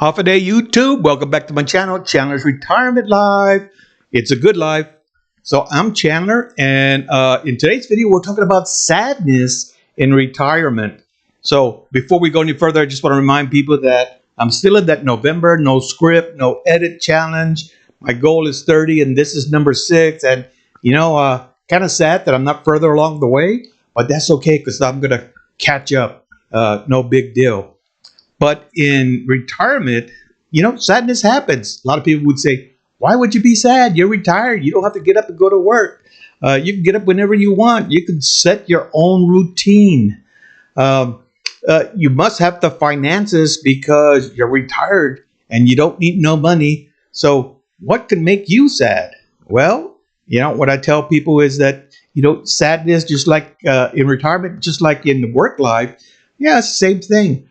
Half a day YouTube. Welcome back to my channel, Chandler's Retirement Life. It's a good life. So I'm Chandler, and in today's video, we're talking about sadness in retirement. So before we go any further, I just want to remind people that I'm still in that November no script, no edit challenge. My goal is 30, and this is number 6. And kind of sad that I'm not further along the way, but that's okay because I'm gonna catch up. No big deal. But in retirement, sadness happens. A lot of people would say, why would you be sad? You're retired. You don't have to get up and go to work. You can get up whenever you want. You can set your own routine. You must have the finances because you're retired and you don't need no money. So what can make you sad? Well, what I tell people is that, sadness, just like in retirement, just like in the work life, yeah, it's the same thing.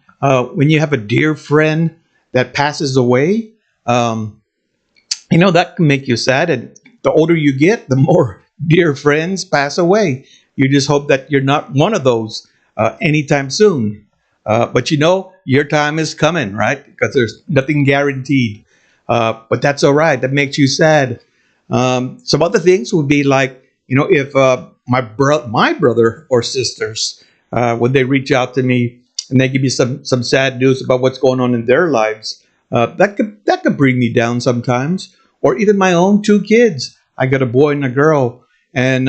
When you have a dear friend that passes away, that can make you sad. And the older you get, the more dear friends pass away. You just hope that you're not one of those anytime soon. But your time is coming, right? Because there's nothing guaranteed. But that's all right. That makes you sad. Some other things would be like, if my brother or sisters, when they reach out to me, and they give you some sad news about what's going on in their lives, that could bring me down sometimes. Or even my own 2 kids. I got a boy and a girl, and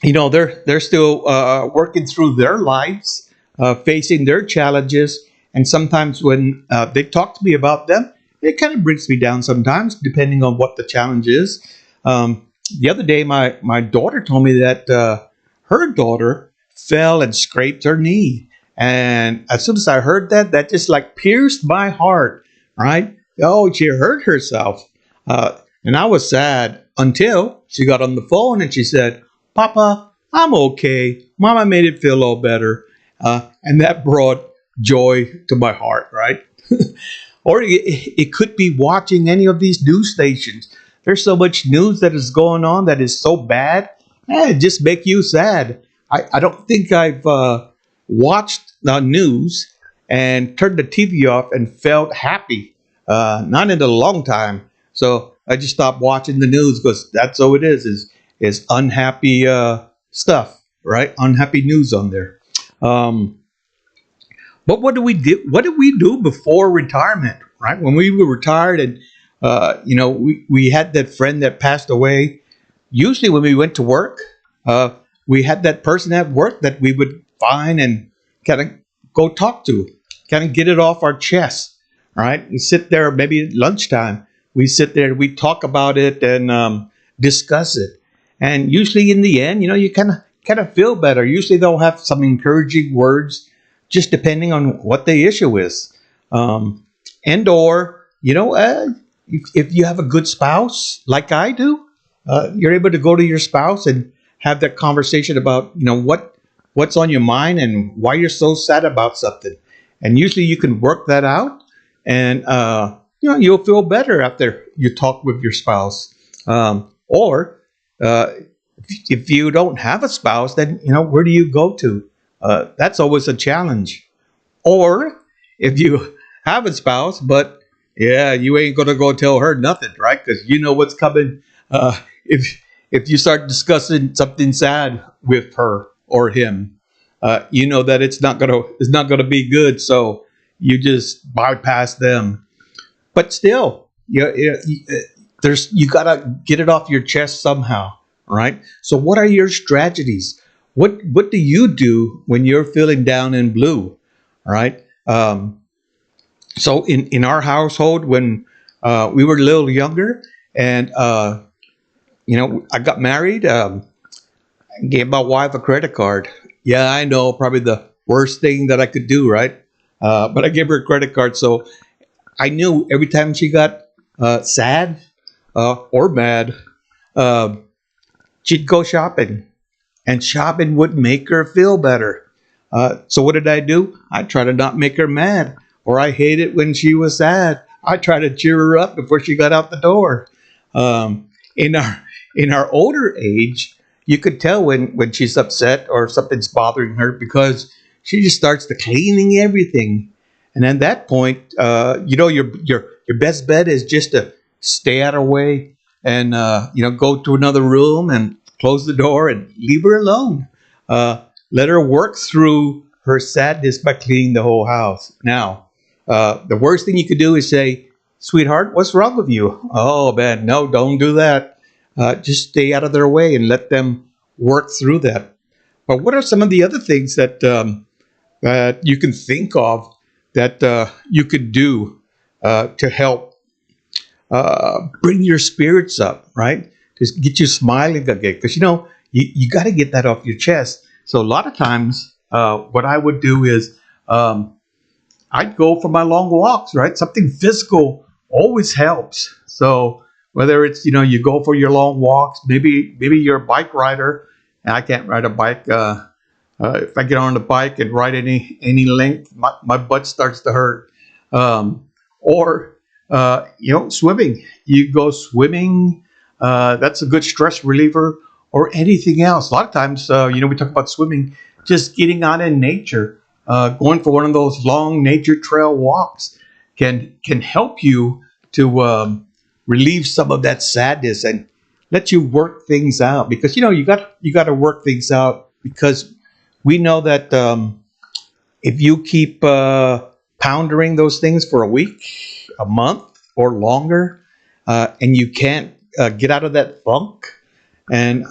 they're still working through their lives, facing their challenges. And sometimes when they talk to me about them, it kind of brings me down sometimes, depending on what the challenge is. The other day, my daughter told me that her daughter fell and scraped her knee. And as soon as I heard that, that just like pierced my heart, right? Oh, she hurt herself. And I was sad until she got on the phone and she said, Papa, I'm okay. Mama made it feel a little better. And that brought joy to my heart, right? Or it could be watching any of these news stations. There's so much news that is going on that is so bad. It just makes you sad. I don't think I've watched the news and turned the TV off and felt happy. Not in a long time. So I just stopped watching the news because that's all it is unhappy stuff, right? Unhappy news on there. But what do we do? What did we do before retirement, right? When we were retired and we had that friend that passed away. Usually when we went to work, we had that person at work that we would find and kind of go talk to, kind of get it off our chest, right? We sit there, maybe at lunchtime, we sit there, we talk about it and discuss it. And usually in the end, you kind of feel better. Usually they'll have some encouraging words, just depending on what the issue is. And or, if you have a good spouse, like I do, you're able to go to your spouse and have that conversation about, what's on your mind and why you're so sad about something. And usually you can work that out and, you'll feel better after you talk with your spouse. Or if you don't have a spouse, then, where do you go to? That's always a challenge. Or if you have a spouse, but you ain't going to go tell her nothing, right? Because you know what's coming. If you start discussing something sad with her or him, that it's not gonna be good. So you just bypass them. But still, you gotta get it off your chest somehow, right? So what are your strategies? What do you do when you're feeling down and blue, right? So in our household, when we were a little younger, and I got married. I gave my wife a credit card. Yeah, I know, probably the worst thing that I could do, right? But I gave her a credit card, so I knew every time she got sad or mad, she'd go shopping, and shopping would make her feel better. So what did I do? I tried to not make her mad, or I hated when she was sad. I tried to cheer her up before she got out the door. In our older age, you could tell when she's upset or something's bothering her because she just starts to cleaning everything. And at that point, your best bet is just to stay out of her way and go to another room and close the door and leave her alone. Let her work through her sadness by cleaning the whole house. Now, the worst thing you could do is say, "Sweetheart, what's wrong with you?" Oh man, no, don't do that. Just stay out of their way and let them work through that. But what are some of the other things that you can think of that you could do to help bring your spirits up, right? Just get you smiling again, because you got to get that off your chest. So a lot of times, what I would do is I'd go for my long walks, right? Something physical always helps. So whether it's you go for your long walks, maybe you're a bike rider, and I can't ride a bike. If I get on the bike and ride any length, my butt starts to hurt. Or swimming. You go swimming. That's a good stress reliever. Or anything else. A lot of times, we talk about swimming. Just getting out in nature, going for one of those long nature trail walks can help you to relieve some of that sadness and let you work things out. Because you got to work things out, because we know that if you keep pondering those things for a week, a month, or longer, and you can't get out of that funk, and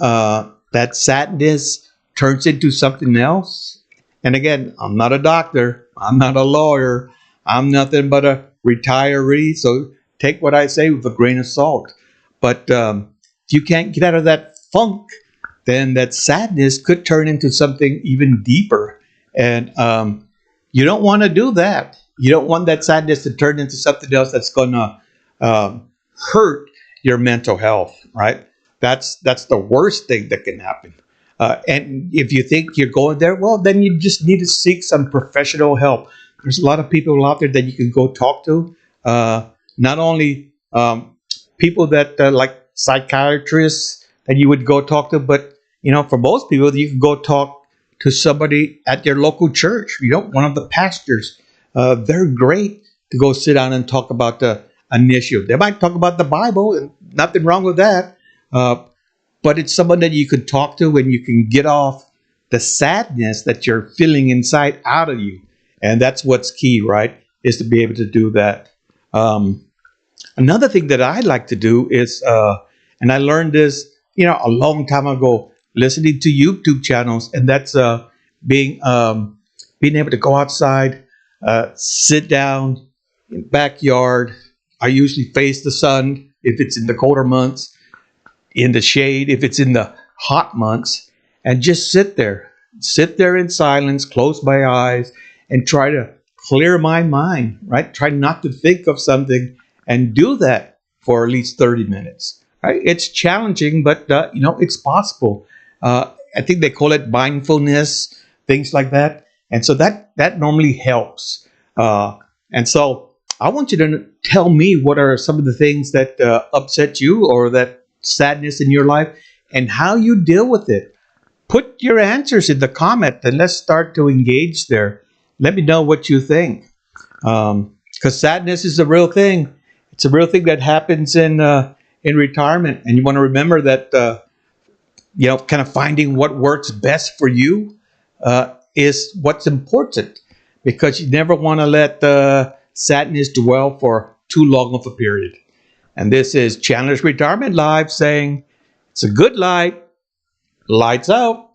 that sadness turns into something else. And again, I'm not a doctor, I'm not a lawyer, I'm nothing but a retiree. So take what I say with a grain of salt. But if you can't get out of that funk, then that sadness could turn into something even deeper. And you don't want to do that. You don't want that sadness to turn into something else that's going to hurt your mental health, right? That's the worst thing that can happen. And if you think you're going there, well, then you just need to seek some professional help. There's a lot of people out there that you can go talk to. Not only people that like psychiatrists that you would go talk to, but for most people, you can go talk to somebody at your local church. One of the pastors. They're great to go sit down and talk about an issue. They might talk about the Bible, and nothing wrong with that. But it's someone that you can talk to, and you can get off the sadness that you're feeling inside out of you. And that's what's key, right? Is to be able to do that. Another thing that I like to do is, and I learned this, a long time ago, listening to YouTube channels, and that's being able to go outside, sit down in the backyard. I usually face the sun if it's in the colder months, in the shade if it's in the hot months, and just sit there in silence, close my eyes, and try to clear my mind, right? Try not to think of something, and do that for at least 30 minutes, right? It's challenging, but it's possible. I think they call it mindfulness, things like that. And so that normally helps. And so I want you to tell me, what are some of the things that upset you, or that sadness in your life, and how you deal with it. Put your answers in the comment, and let's start to engage there. Let me know what you think. Because sadness is a real thing. It's a real thing that happens in retirement. And you want to remember that kind of finding what works best for you is what's important, because you never want to let sadness dwell for too long of a period. And this is Chandler's Retirement Live saying, it's a good light. Lights out.